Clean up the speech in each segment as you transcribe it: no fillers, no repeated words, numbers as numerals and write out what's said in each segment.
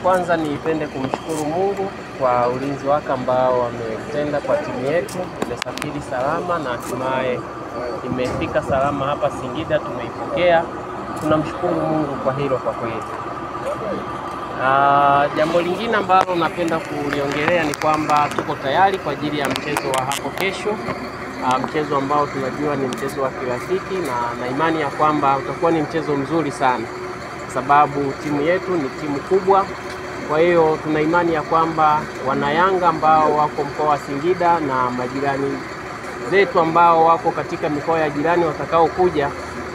Kwanza nipende kumshukuru Mungu kwa ulinzi wake ambao ametenda kwa timu yetu. Imesafiri salama na hatimaye imefika salama hapa Singida, tumeipokea. Tunamshukuru Mungu kwa hilo kwa kweli. Jambo lingine ambalo napenda kuliongelea ni kwamba tuko tayari kwa ajili ya mchezo wa hapo kesho. Mchezo ambao tunajua ni mchezo wa kirafiki na imani ya kwamba utakuwa ni mchezo mzuri sana, sababu timu yetu ni timu kubwa. Kwa hiyo tuna imani ya kwamba wanayanga ambao wako mkoa wa Singida na majirani zetu ambao wako katika mikoa ya jirani watakao kuja,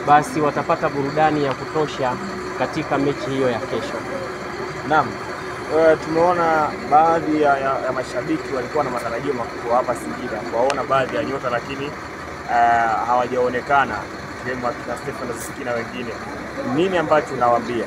basi watapata burudani ya kutosha katika mechi hiyo ya kesho. Naam, tumeona baadhi ya mashabiki walikuwa na matarajio makubwa hapa Singida kuwaona baadhi ya nyota, lakini hawajaonekana kama kina Stefan Ziziki na wengine. Nini ambacho unawaambia?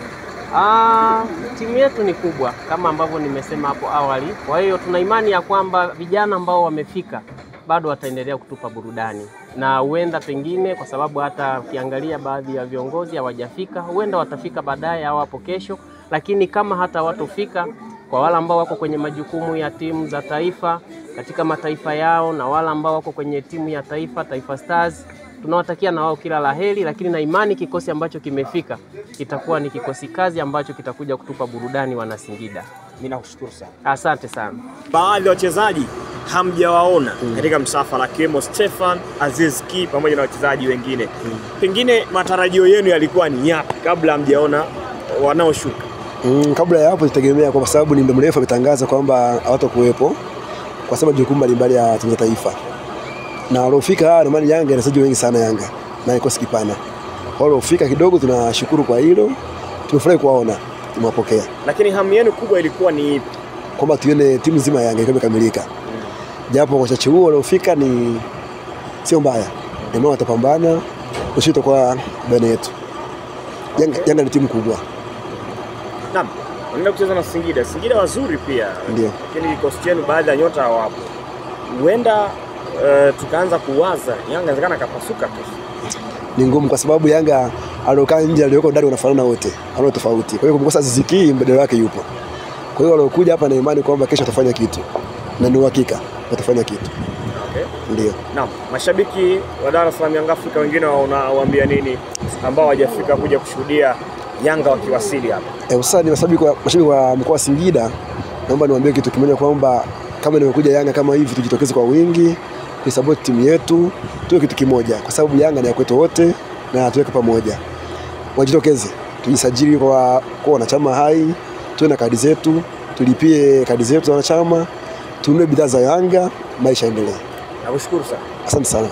Timu yetu ni kubwa kama ambavyo nimesema hapo awali. Kwa hiyo tuna imani ya kwamba vijana ambao wamefika bado wataendelea kutupa burudani, na huenda pengine kwa sababu hata ukiangalia baadhi ya viongozi hawajafika, huenda watafika baadaye au hapo kesho. Lakini kama hata watofika, kwa wale ambao wako kwenye majukumu ya timu za taifa katika mataifa yao na wale ambao wako kwenye timu ya taifa, Taifa Stars, tunawatakia na wao kila laheri. Lakini na imani kikosi ambacho kimefika kitakuwa ni kikosi kazi ambacho kitakuja kutupa burudani wana Singida. Mimi nakushukuru sana. Asante sana. Baadhi ya wachezaji hamjawaona katika msafara kemo Stefan Ziziki pamoja na wachezaji wengine. Pengine matarajio yenu yalikuwa ni yapi kabla hamjaona wanaoshuka? Kabla ya hapo tutegemea kwa sababu ni muda mrefu ametangaza kwamba hawatakuwepo kwa sababu jukumu mbalimbali ya timu ya taifa. Na waliofika na mali Yanga inasaji wengi sana Yanga na ikosi kipana. Waliofika kidogo tunashukuru kwa hilo. Tumefurahi kuwaona, tumewapokea. Lakini hamu yenu kubwa ilikuwa ni ipi? Kwamba tuone timu nzima Yanga imekamilika. Japo kwa chache huo waliofika ni sio mbaya. Ndio watapambana ushito kwa bwana yetu. Yanga ni timu kubwa. Naam, wanaenda kucheza na Singida. Singida wazuri pia. Ndio. Lakini kikosi chenu baadhi ya nyota hawapo. Huenda tukaanza kuwaza Yanga inawezekana kapasuka kesho. Ni ngumu kwa sababu Yanga alokaa nje aliyoko ndani wanafanana wote. Hawana tofauti. Kwa hiyo kumkosa Ziziki mbadala wake yupo. Kwa hiyo walokuja hapa na imani kwamba kesho watafanya kitu. Na ni uhakika watafanya kitu. Okay. Ndio. Naam, mashabiki wa Dar es Salaam Young Africa wengine wanawaambia nini ambao hawajafika kuja kushuhudia Yanga wakiwasili hapa? Sasa ni mashabiki wa mkoa wa Singida, naomba niwaambie kitu kimoja kwamba kama nimekuja Yanga kama hivi tujitokeze kwa wingi, tuisupport timu yetu, tuwe kitu kimoja kwa sababu Yanga ni ya kwetu wote na tuweke pamoja. Wajitokeze, tujisajili kwa wanachama hai, tuwe na kadi zetu, tulipie kadi zetu za wanachama, tununue bidhaa za Yanga, maisha endelee. Nakushukuru sana. Asante sana.